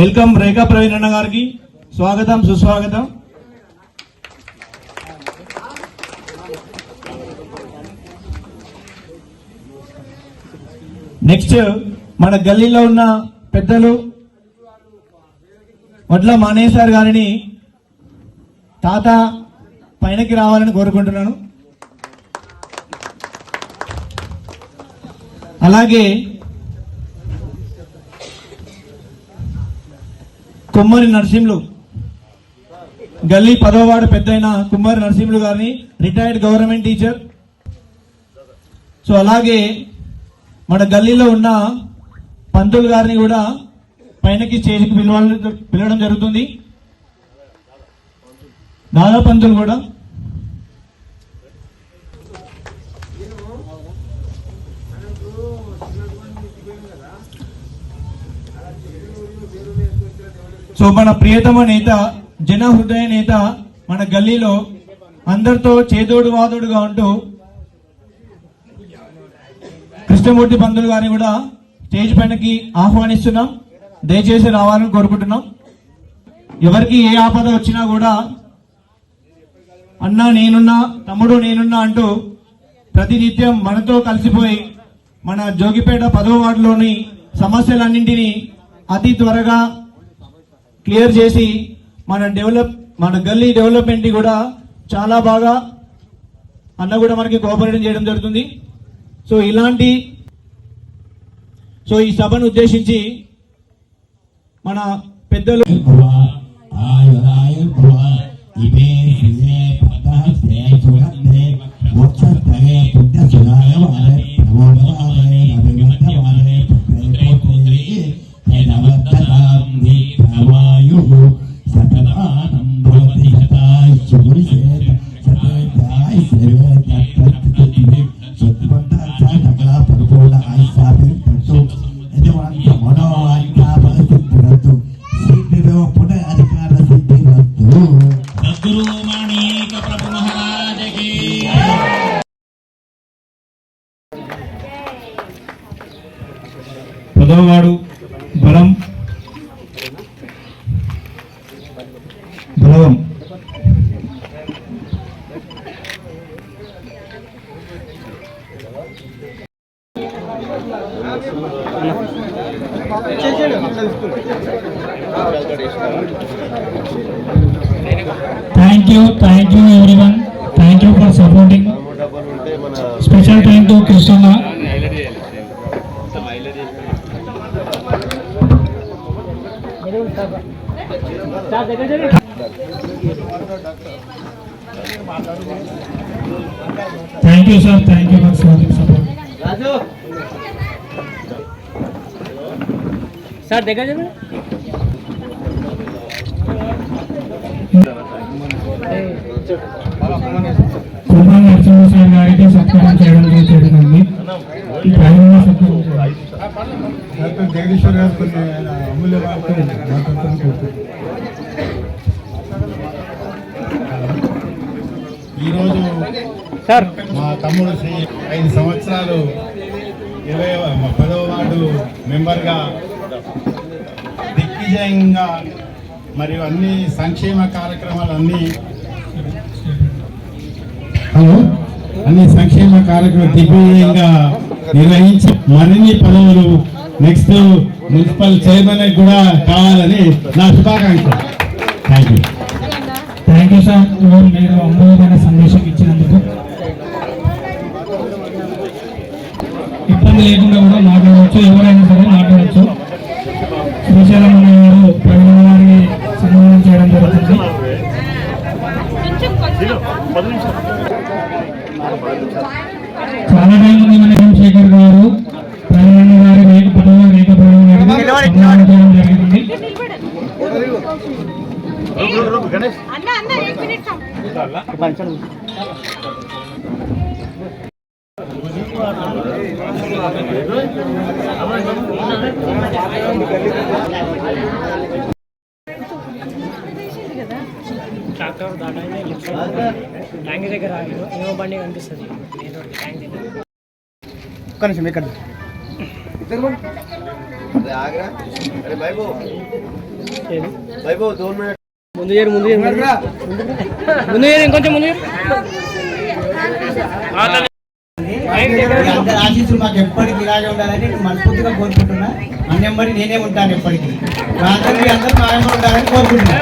Welcome రేఖా ప్రవీణ్ అన్న గారికి స్వాగతం సుస్వాగతం. నెక్స్ట్ మన గల్లీలో ఉన్న పెద్దలు వడ్ల మానేశ్వర్ గారిని తాత పైనకి రావాలని కోరుకుంటున్నాను. అలాగే కుమ్మరి నరసింహులు గల్లీ 10వ వార్డు పెద్దయిన కుమ్మరి నరసింహులు గారిని రిటైర్డ్ గవర్నమెంట్ టీచర్. సో అలాగే మన గల్లీలో ఉన్న పంతులు గారిని కూడా పైనకి స్టేజ్కి పిలవడం జరుగుతుంది. దాదా పంతులు కూడా సో మన ప్రియతమ నేత, జన హృదయ నేత, మన గల్లీలో అందరితో చేదోడు వాదోడుగా ఉంటూ కృష్ణమూర్తి పంతులు గారిని కూడా స్టేజ్ పైనకి ఆహ్వానిస్తున్నాం. దయచేసి రావాలని కోరుకుంటున్నాం. ఎవరికి ఏ ఆపద వచ్చినా కూడా అన్నా నేనున్నా, తమ్ముడు నేనున్నా అంటూ ప్రతినిత్యం మనతో కలిసిపోయి మన జోగిపేట 10వ వార్డులోని సమస్యలన్నింటినీ అతి త్వరగా క్లియర్ చేసి మన గల్లీ డెవలప్మెంట్ కూడా చాలా బాగా అన్న కూడా మనకి కోఆపరేట్ చేయడం జరుగుతుంది. సో ఈ సభను ఉద్దేశించి మన పెద్దలు పదవవాడు బలం బలవం Thank you everyone. Thank you for supporting. Special thank to Krishna. Thank you sir. Thank you for showing support. Raju. Sir, देखा जाए కుమార్ నరసింహ సార్ గారికి సత్కారం చేయడం జరుగుతుంది. జగదీశ్వర్ గారు కొన్ని అమూల్య ఈరోజు సార్ మా తమ్ముడు 5 సంవత్సరాలు 10వ వార్డు మెంబర్గా దిగ్విజయంగా మరియు అన్ని సంక్షేమ కార్యక్రమాలు అన్ని సంక్షేమ కార్యక్రమాలు దిగ్విజయంగా నిర్వహించి మరిన్ని పదవులు నెక్స్ట్ మున్సిపల్ చైర్మన్ కూడా కావాలని నా శుభాకాంక్షలు. Thank you sir. మీరు అమూల్యమైన సందేశం ఇచ్చినందుకు. ఇబ్బంది లేకుండా కూడా మాట్లాడవచ్చు, ఎవరైనా సరే మాట్లాడవచ్చు. శ్రీశైలం గారు ప్రవీణ గారిని సన్మానం చేయడం జరుగుతుంది. చాలా టైం ఉంది. మన చంద్రశేఖర్ గారు ప్రవీణ గారి రేఖ ప్రవీణ గారిని సన్మానం చేయడం జరిగింది. ట్రాక్టర్ దాటానే ట్యాంక్ దగ్గర ఏమో బండి కనిపిస్తుంది. ట్యాంక్ దగ్గర ఒక్క నిమిషం ఇక్కడ అందరి ఆశీస్సులు మాకు ఎప్పటికీ ఇలాగే ఉండాలని మనస్ఫూర్తిగా కోరుకుంటున్నా. అన్నెంబడి నేనే ఉంటాను ఎప్పటికీ. అందరూ మా వెంబడి ఉండాలని కోరుకుంటున్నా.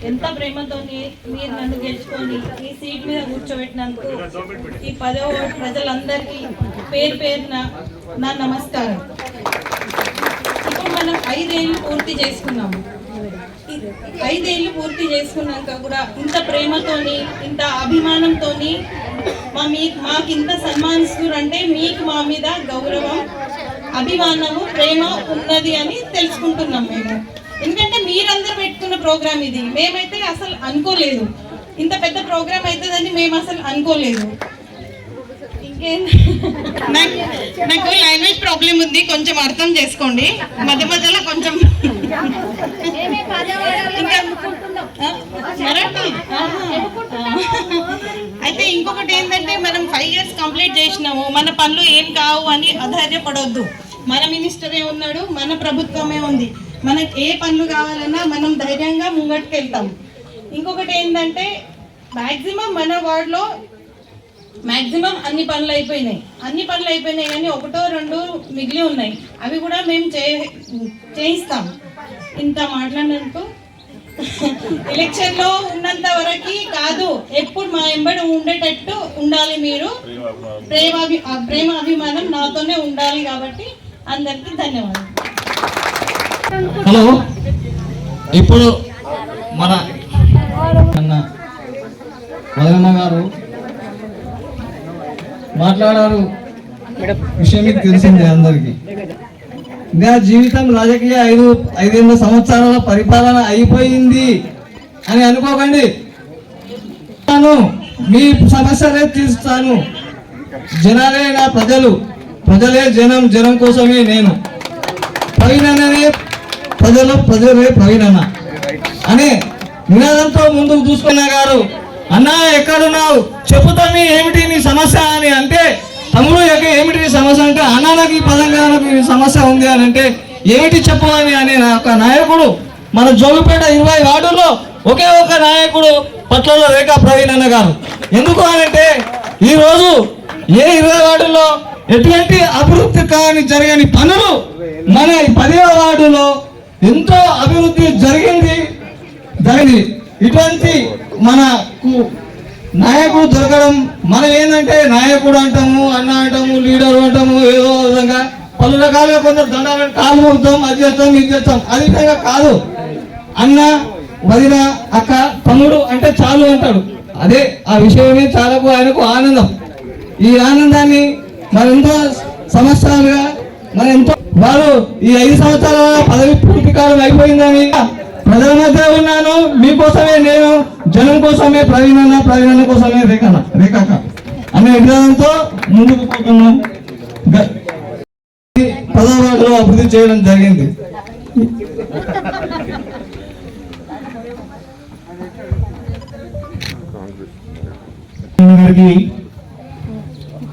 ఎంత ప్రేమతో మీరు నన్ను గెలుచుకొని ఈ సీట్ మీద కూర్చోబెట్టినందుకు ఈ 10వ వార్డు ప్రజలందరికీ పేరు పేరున నా నమస్కారం. ఇప్పుడు మనం 5 ఏళ్ళు పూర్తి చేసుకున్నాము. 5 ఏళ్ళు పూర్తి చేసుకున్నాక కూడా ఇంత ప్రేమతోని ఇంత అభిమానంతోని మాకింత సన్మానిస్తున్నారంటే మీకు మా మీద గౌరవం, అభిమానము, ప్రేమ ఉన్నది అని తెలుసుకుంటున్నాం మేము. ఎందుకంటే మీరందరూ పెట్టుకున్న ప్రోగ్రామ్ ఇది. మేమైతే అసలు అనుకోలేదు ఇంత పెద్ద ప్రోగ్రామ్ అవుతుందని మేము అసలు అనుకోలేదు. ఇంకేం నాకు లాంగ్వేజ్ ప్రాబ్లం ఉంది, కొంచెం అర్థం చేసుకోండి. మధ్య మధ్యలో కొంచెం అయితే ఇంకొకటి ఏంటంటే మనం 5 years కంప్లీట్ చేసినాము. మన పనులు ఏం కావు అని అధైర్యపడొద్దు. మన మినిస్టరే ఉన్నాడు, మన ప్రభుత్వమే ఉంది. మనకి ఏ పనులు కావాలన్నా మనం ధైర్యంగా ముంగట్టుకు వెళ్తాం. ఇంకొకటి ఏంటంటే మ్యాక్సిమం మన వార్డులో మ్యాక్సిమం అన్ని పనులు అయిపోయినాయి కానీ 1-2 మిగిలి ఉన్నాయి. అవి కూడా మేము చేయిస్తాం. ఇంత మాట్లాడినందుకు ఎలక్షన్లో ఉన్నంత వరకు కాదు, ఎప్పుడు మా వెంబడి ఉండేటట్టు ఉండాలి. మీరు ప్రేమ అభిమానం నాతోనే ఉండాలి. కాబట్టి అందరికీ ధన్యవాదాలు. హలో, ఇప్పుడు మన వదనమ్మ గారు మాట్లాడారు. విషయం మీకు తెలిసిందే అందరికీ. నా జీవితం రాజకీయ 5 సంవత్సరాల పరిపాలన అయిపోయింది అని అనుకోకండి. మీ సమస్యలే తీరుస్తాను. జనాలే నా ప్రజలే జనం, జనం కోసమే నేను. ప్రవీణనే ప్రజలే ప్రవీణన్న అనే నినాదంతో ముందుకు చూసుకున్న గారు, అన్నా ఎక్కడున్నావు చెప్పుతాను, ఏమిటి నీ సమస్య అని అంటే, తమ్ముడు ఏమిటి నీ సమస్య అంటే, అన్న నాకు ఈ పదంగా నాకు ఈ సమస్య ఉంది అని అంటే, ఏమిటి చెప్పని అనే ఒక నాయకుడు మన జోగుపేట 20 వార్డుల్లో ఒకే ఒక నాయకుడు పట్లలో రేఖా ప్రవీణన్న గారు. ఎందుకు అని అంటే, ఈరోజు ఏ 20 వార్డుల్లో ఎటువంటి అభివృద్ధి కానీ జరగని పనులు మన 10వ వార్డులో ఎంతో అభివృద్ధి జరిగింది. ఇటువంటి మనకు నాయకుడు దొరకడం, మనం ఏంటంటే నాయకుడు అంటాము, అన్న అంటాము, లీడర్ అంటాము, ఏదో విధంగా పలు రకాలుగా కొందరు దండాలను కాలు మొత్తం అది చేస్తాం ఇది చేస్తాం. అది విధంగా కాదు. అన్న, వదిన, అక్క, తమ్ముడు అంటే చాలు అంటాడు. అదే ఆ విషయమే చాలా ఆయనకు ఆనందం. ఈ ఆనందాన్ని మరెంతో సంవత్సరాలుగా వారు ఈ 5 సంవత్సరాల పదవి పూర్తి కాలం అయిపోయిందని ప్రజల మధ్య ఉన్నాను. మీకోసమే నేను, జనం కోసమే ప్రవీణన్న కోసమే రేఖాక అనే విధానంతో ముందుకు పోతున్నాం. 10వ వార్డులో అభివృద్ధి చేయడం జరిగింది.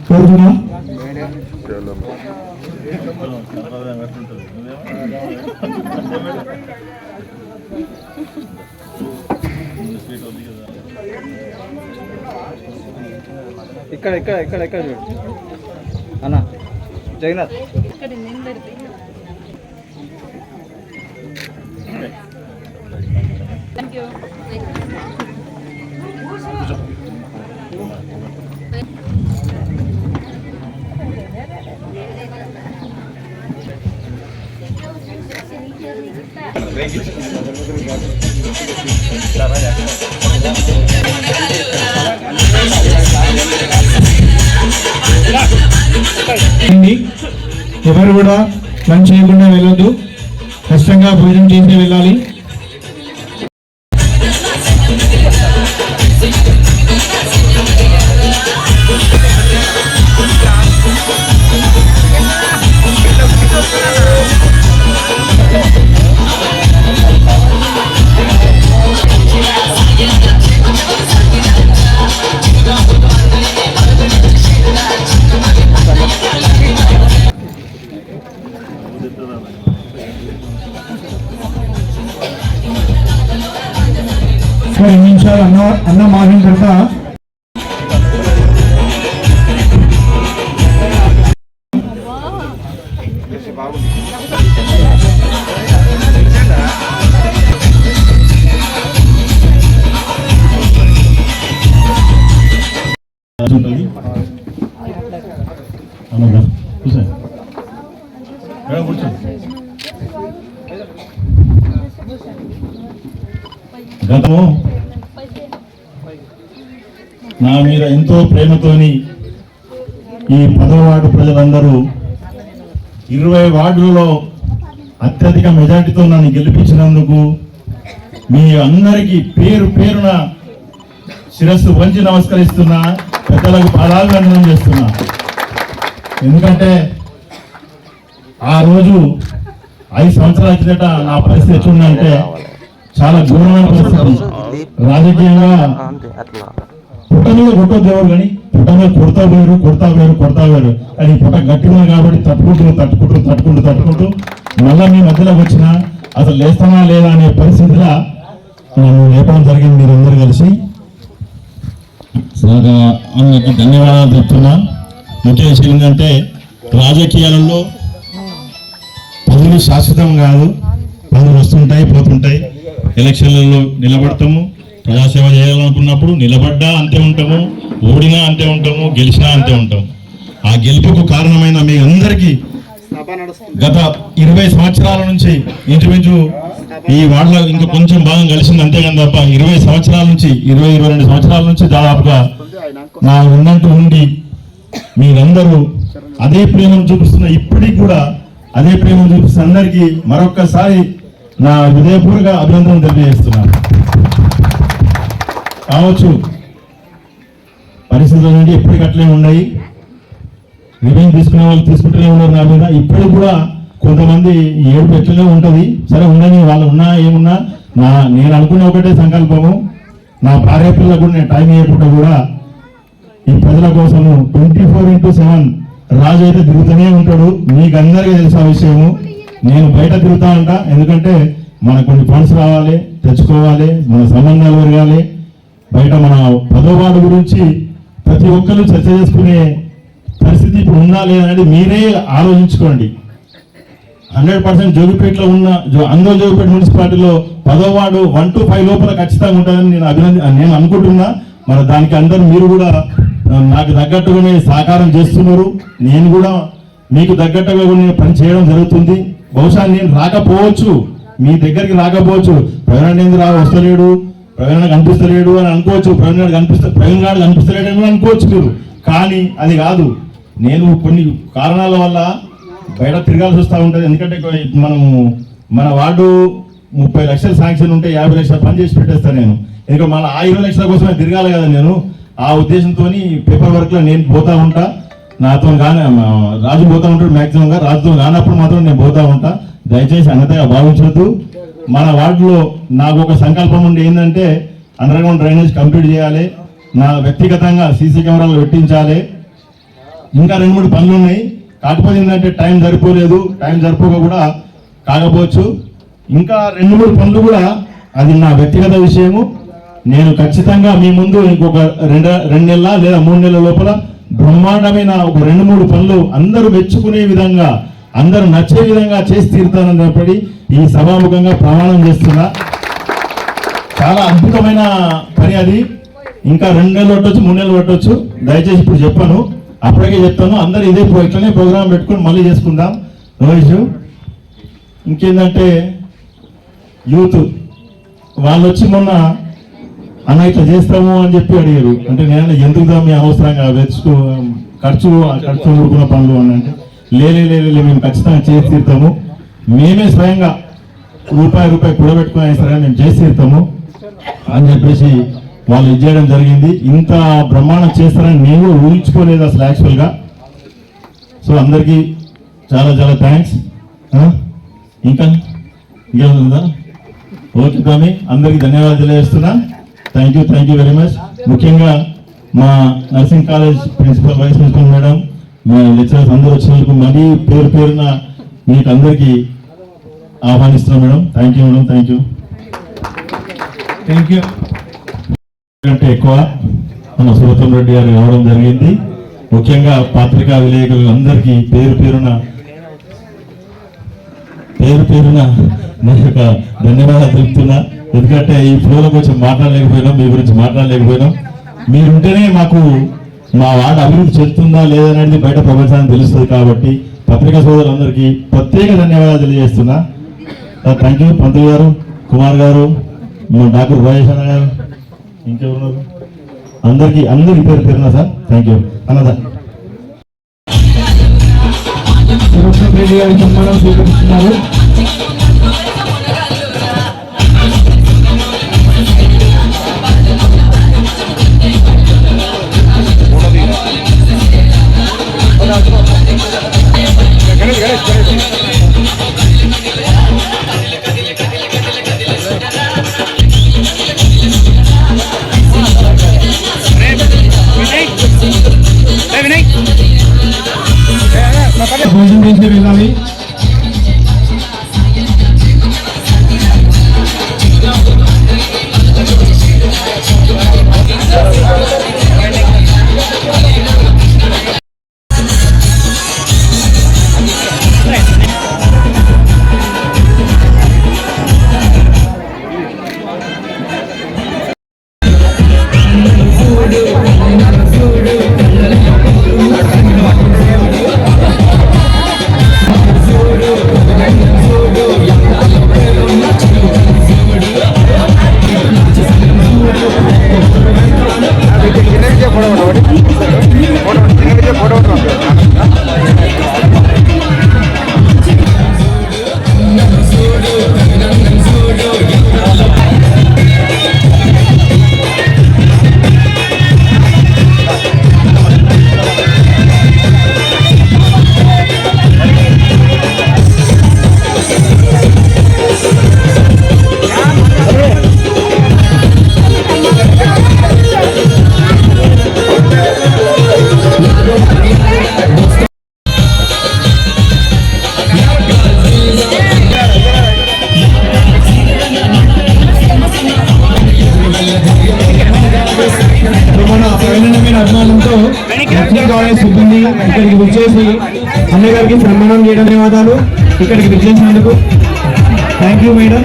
కోరుతున్నాం. ఇక్కడ చూడు అన్న జగన్నాథ్. ఎవరు కూడా లంచ్ చేయకుండా వెళ్ళొద్దు, కష్టంగా భోజనం చేసి వెళ్ళాలి. 2 నిమిషాలు అన్న మాగిన తర్వాత గతము నా మీద ఎంతో ప్రేమతోని ఈ 10వ వార్డు ప్రజలందరూ 20 వార్డులలో అత్యధిక మెజార్టీతో నన్ను గెలిపించినందుకు మీ అందరికీ పేరు పేరున శిరస్సు వంచి నమస్కరిస్తున్నా, పెద్దలకు పాదాభివందనం చేస్తున్నా. ఎందుకంటే ఆ రోజు 5 సంవత్సరాల కిందట నా పరిస్థితి ఎట్లుందంటే చాలా ఘోరమైన పరిస్థితి. రాజకీయంగా పుట్ట మీద కొట్టొద్దు ఎవరు కానీ పుట్ట మీద కొడతా వేరు కానీ పుట్ట గట్టిగా కాబట్టి తట్టుకుంటూ మళ్ళా మీ మధ్యలోకి వచ్చిన అసలు లేస్తానా లేదా అనే పరిస్థితిలో నేను లేపడం జరిగింది. మీరందరూ కలిసి అందరికి ధన్యవాదాలు చెప్తున్నా. ముఖ్య విషయం ఏంటంటే రాజకీయాలలో పదవులు శాశ్వతం కాదు, పదవులు వస్తుంటాయి పోతుంటాయి. ఎలక్షన్లలో నిలబడతాము, ప్రజాసేవ చేయాలనుకున్నప్పుడు నిలబడ్డా అంతే ఉంటాము, ఓడినా అంతే ఉంటాము, గెలిచినా అంతే ఉంటాము. ఆ గెలుపుకు కారణమైన మీ అందరికీ గత 20 సంవత్సరాల నుంచి ఇంచుమించు ఈ వార్డులో ఇంకా కొంచెం భాగం కలిసింది అంతేగాని తప్ప 20 సంవత్సరాల నుంచి 22 సంవత్సరాల నుంచి దాదాపుగా నా ఉన్నట్టు ఉండి మీరందరూ అదే ప్రేమను చూపిస్తున్న, ఇప్పటికి కూడా అదే ప్రేమను చూపిస్తున్న అందరికీ మరొక్కసారి నా హృదయపూర్వక అభినందనలు తెలియజేస్తున్నాను. కావచ్చు పరిస్థితుల నుండి ఎప్పటికట్లే ఉన్నాయి, రివెంజ్ తీసుకునే వాళ్ళు తీసుకుంటూనే ఉన్నారు నా మీద. ఇప్పటికి కూడా కొంతమంది ఏడుపు ఎట్లనే ఉంటుంది. సరే ఉండని, వాళ్ళు ఉన్నా ఏమున్నా నేను అనుకున్న ఒకటే సంకల్పము, నా భార్య పిల్లలకు కూడా నేను టైం ఇవ్వకుండా కూడా ఈ ప్రజల కోసము 24/7 రాజు అయితే తిరుగుతూనే ఉంటాడు. మీకు అందరికీ తెలిసిన విషయము. నేను బయట తిరుగుతా ఉంటా, ఎందుకంటే మన కొన్ని ఫండ్స్ రావాలి, తెచ్చుకోవాలి, మన సంబంధాలు పెరగాలి. బయట మన 10వ వార్డు గురించి ప్రతి ఒక్కరు చర్చ చేసుకునే పరిస్థితి ఇప్పుడు ఉందా లేదనేది మీరే ఆలోచించుకోండి. 100% జోగిపేటలో ఉన్న అందరూ జోగిపేట మున్సిపాలిటీలో 10వ వార్డు 1 to 5 లోపల ఖచ్చితంగా ఉంటుందని నేను అనుకుంటున్నా. మరి దానికి అందరూ మీరు కూడా నాకు తగ్గట్టుగానే సహకారం చేస్తున్నారు. నేను కూడా మీకు తగ్గట్టుగా నేను పని చేయడం జరుగుతుంది. బహుశా నేను రాకపోవచ్చు, మీ దగ్గరికి రాకపోవచ్చు, ప్రవీణ్ వస్తలేడు, ప్రవీణ్ కనిపిస్తలేడు అని అనుకోవచ్చు, ప్రవీణ్ గారు కనిపిస్తలేడు అని అనుకోవచ్చు మీరు. కానీ అది కాదు, నేను కొన్ని కారణాల వల్ల బయట తిరగాల్సి వస్తూ ఉంటుంది. ఎందుకంటే మన వార్డు 30 లక్షల శాంక్షన్ ఉంటే 50 లక్షల పని చేసి పెట్టేస్తాను నేను. ఎందుకంటే మళ్ళీ ఆ 20 లక్షల కోసమే తిరగాలి కదా నేను. ఆ ఉద్దేశంతో పేపర్ వర్క్లో నేను పోతా ఉంటా. నాతో కానీ రాజు పోతా ఉంటాడు, మ్యాక్సిమంగా రాజుతో కానప్పుడు మాత్రం నేను పోతా ఉంటా. దయచేసి అన్నతగా భావించొద్దు. మన వార్డులో నాకు ఒక సంకల్పం ఉండి ఏంటంటే అండర్గ్రౌండ్ డ్రైనేజ్ కంప్లీట్ చేయాలి, నా వ్యక్తిగతంగా సీసీ కెమెరాలు పెట్టించాలి. ఇంకా 2-3 పనులు ఉన్నాయి. కాకపోతే ఏంటంటే టైం సరిపోక కూడా కాకపోవచ్చు. ఇంకా 2-3 పనులు కూడా అది నా వ్యక్తిగత విషయము. నేను ఖచ్చితంగా మీ ముందు ఇంకొక 2 నెలల లేదా 3 నెలల లోపల బ్రహ్మాండమైన ఒక 2-3 పనులు అందరూ మెచ్చుకునే విధంగా, అందరూ నచ్చే విధంగా చేసి తీరుతానని చెప్పి ఈ సభాముఖంగా ప్రమాణం చేస్తున్నా. చాలా అద్భుతమైన పని అది. ఇంకా 2 నెలలు పట్టవచ్చు, 3 నెలలు పట్టవచ్చు. దయచేసి ఇప్పుడు చెప్పాను, అప్పటికే చెప్తాను. అందరూ ఇదే ఇట్లనే ప్రోగ్రామ్ పెట్టుకొని మళ్ళీ చేసుకుందాం, నో ఇష్యూ. ఇంకేంటంటే యూత్ వాళ్ళు వచ్చి మొన్న అన్న ఇట్లా చేస్తాము అని చెప్పి అడిగారు. అంటే నేను ఎందుకు మీ అనవసరంగా ఖర్చు ఊరుకున్న పనులు అని అంటే లేదు మేము ఖచ్చితంగా చేసి తీరుతాము, మేమే స్వయంగా రూపాయి కూడబెట్టుకుని సరే మేము చేసి తీరుతాము అని చెప్పేసి వాళ్ళు ఇచ్చేయడం జరిగింది. ఇంత బ్రహ్మాండం చేస్తారని నేను ఊహించుకోలేదు అసలు యాక్చువల్గా. సో అందరికీ చాలా చాలా థ్యాంక్స్. ఇంకేముందా? ఓకే స్వామి, అందరికీ ధన్యవాదాలు తెలియజేస్తున్నా. Thank you very much. ముఖ్యంగా మా nursing college principal, vice principal madam, మా లెక్చరర్స్ అందరూ వచ్చినందుకు మరీ పేరున మీకు అందరికీ ఆహ్వానిస్తున్నాం madam. Thank you madam, thank you. కంటే ఎక్కువ మన సురతం రెడ్డి గారు రావడం జరిగింది. ముఖ్యంగా పత్రికా విలేకరులందరికీ పేరు పేరున నా యొక్క ధన్యవాదాలు తెలుపుతున్నా. ఎందుకంటే ఈ ఫ్లోలో కొంచెం మాట్లాడలేకపోయినాం, మీ గురించి మాట్లాడలేకపోయినాం. మీరుంటేనే మాకు మా వార్డు అభివృద్ధి చెందుతుందా లేదనేది బయట ప్రపంచానికి తెలుస్తుంది. కాబట్టి పత్రికా సోదరులందరికీ ప్రత్యేక ధన్యవాదాలు తెలియజేస్తున్నా. థ్యాంక్ యూ పంతులు గారు, కుమార్ గారు, డాక్టర్ రాజేష్ అన్న గారు, ఇంకెవరున్నారు, అందరికీ పేరు పేరున్నా సార్. థ్యాంక్ యూ అన్నదా. రెడ్డి గారి సన్మానం స్వీకరిస్తున్నారు. భోజనం చేసి వెళ్ళాలి. అభిమానంతో సిబ్బంది ఇక్కడికి విచ్చేసి అన్నయ్య గారికి సన్మానం చేయడం ధన్యవాదాలు. ఇక్కడికి విచ్చేసినందుకు థ్యాంక్ యూ మేడం.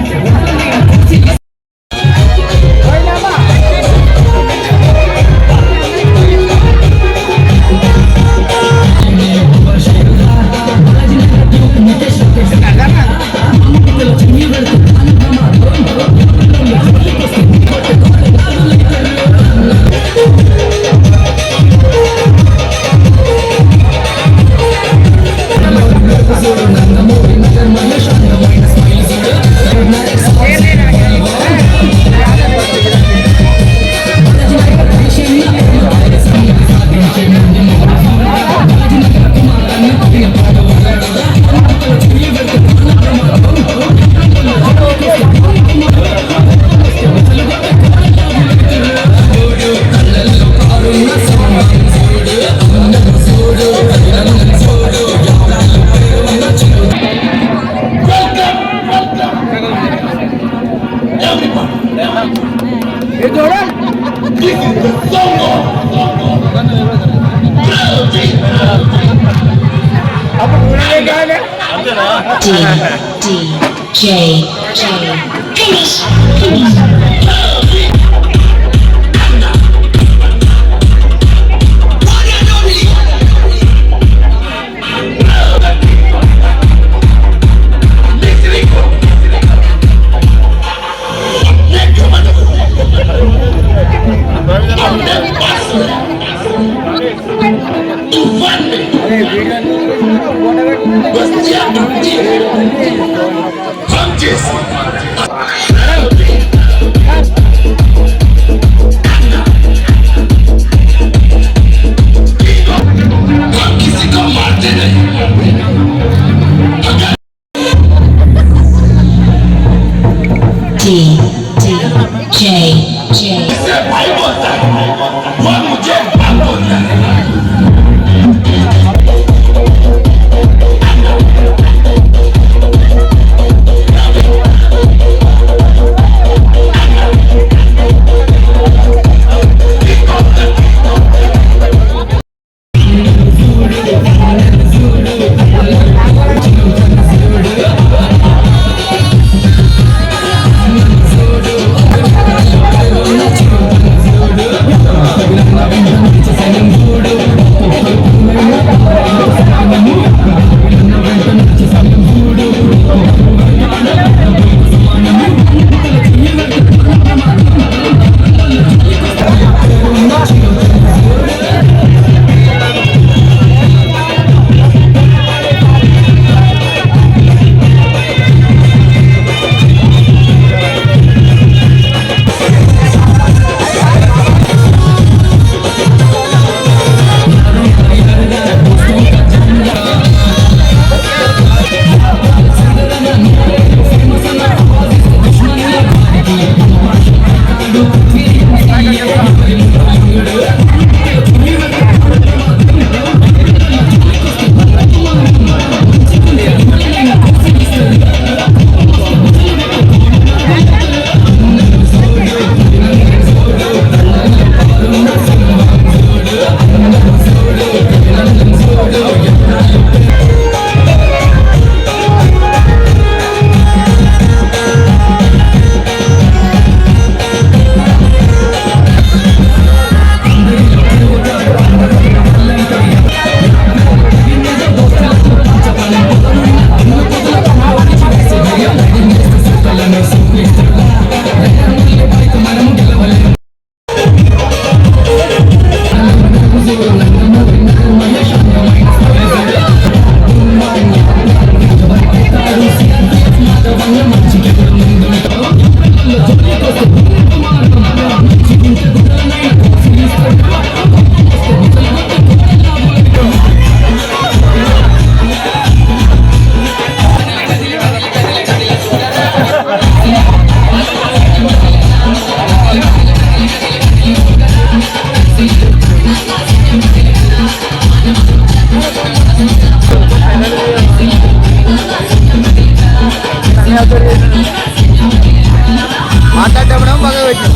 మాట్లాడటం బాగా పెట్టింది.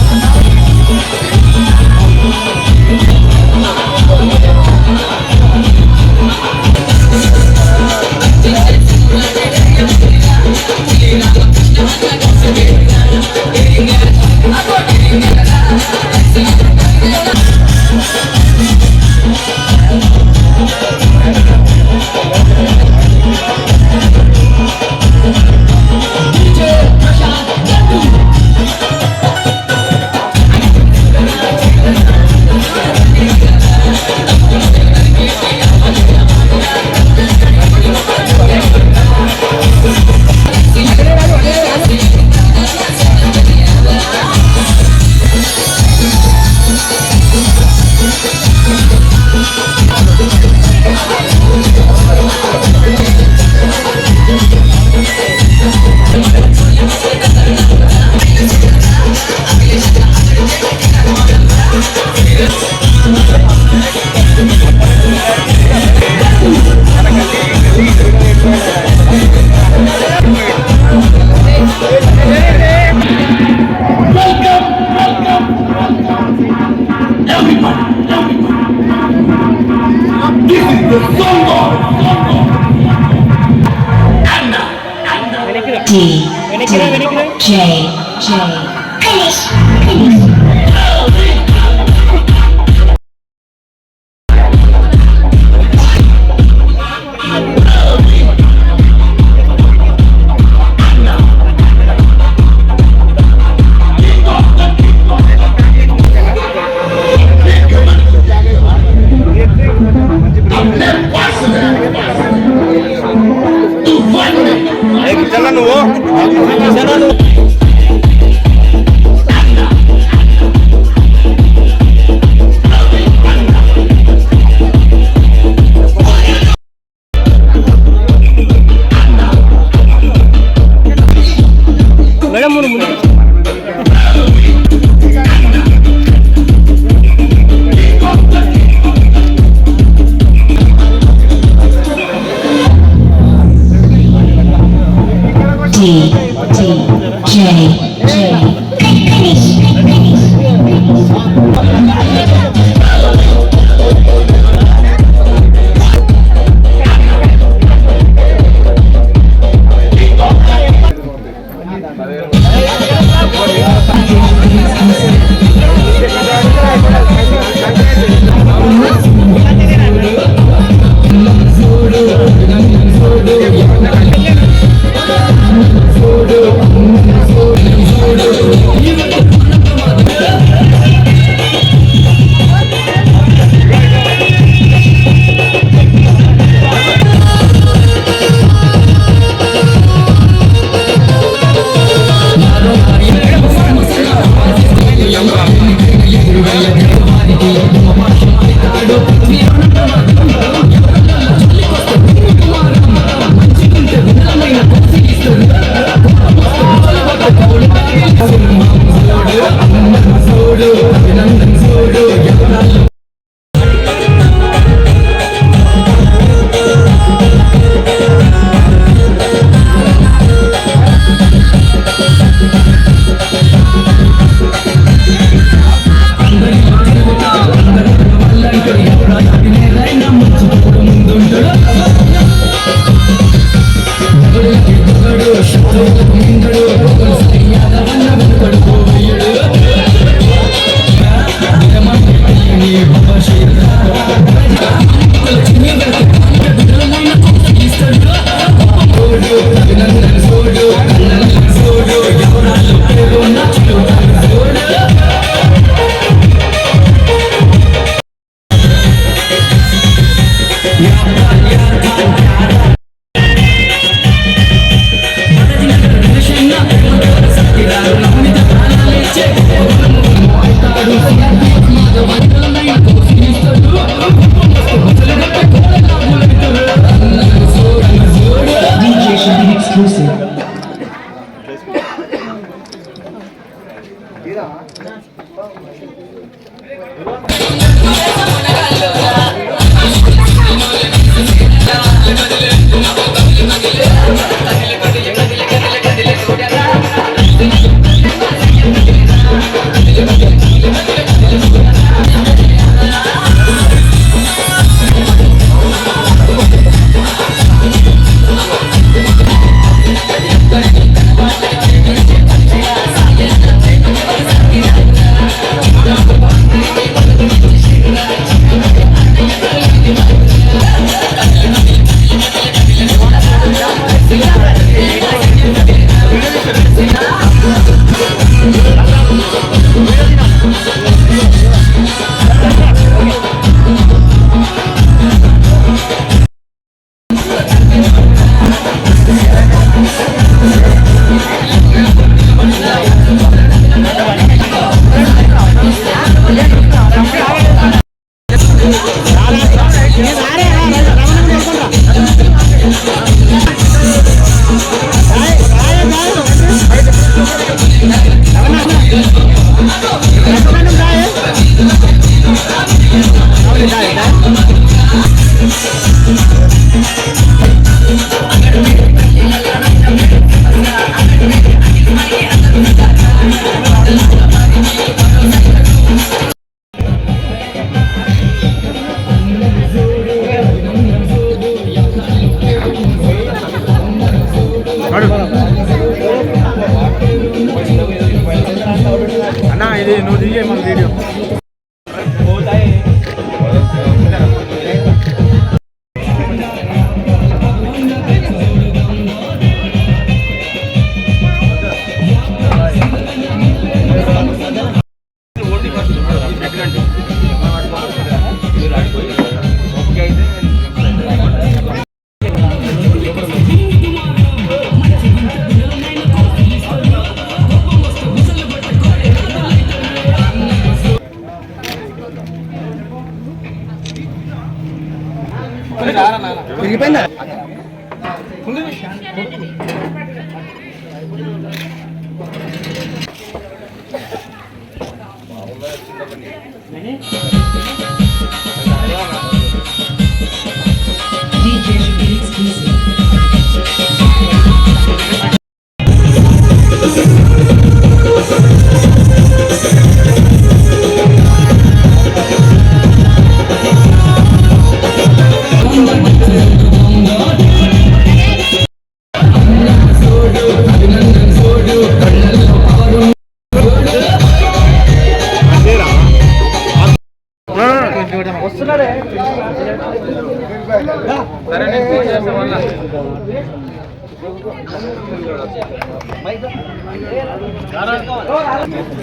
ఇది నువ్వు దిగే మన వీడియో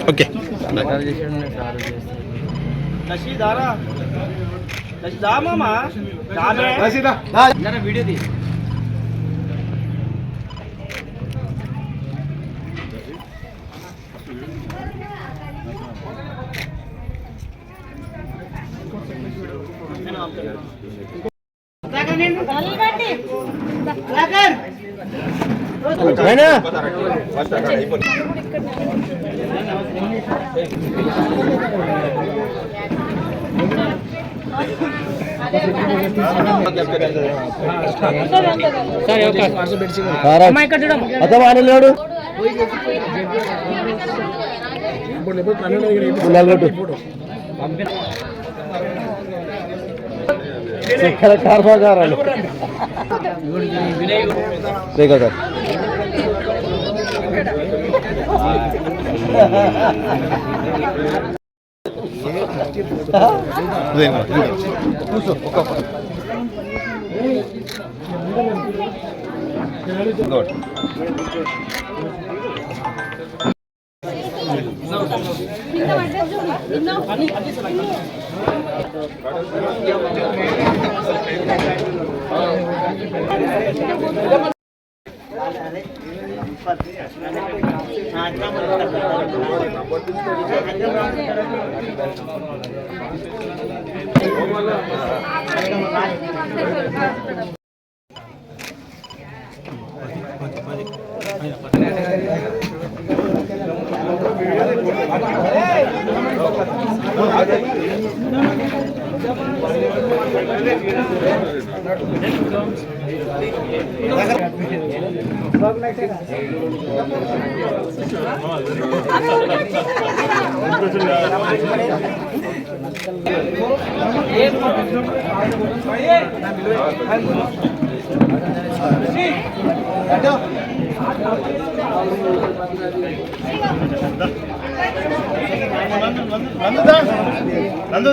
ఓకే వీడియో లేడు కార్బాగారాలు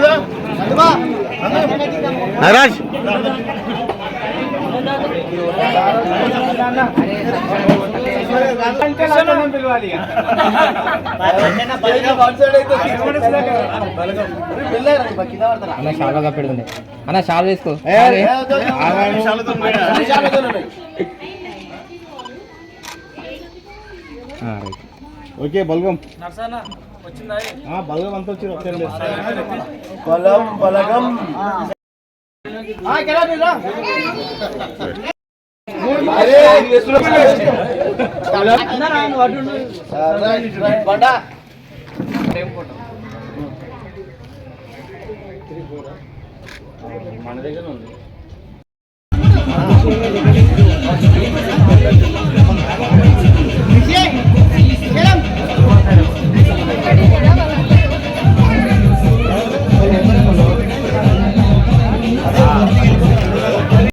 కదా నాగరాజ్ అన్న షాల్గా పెడుతుండే అన్న షాల్ వేసుకో ఓకే బల్గం బల్గం అంతా వచ్చి బలం బలగం మన దగ్గర ఉంది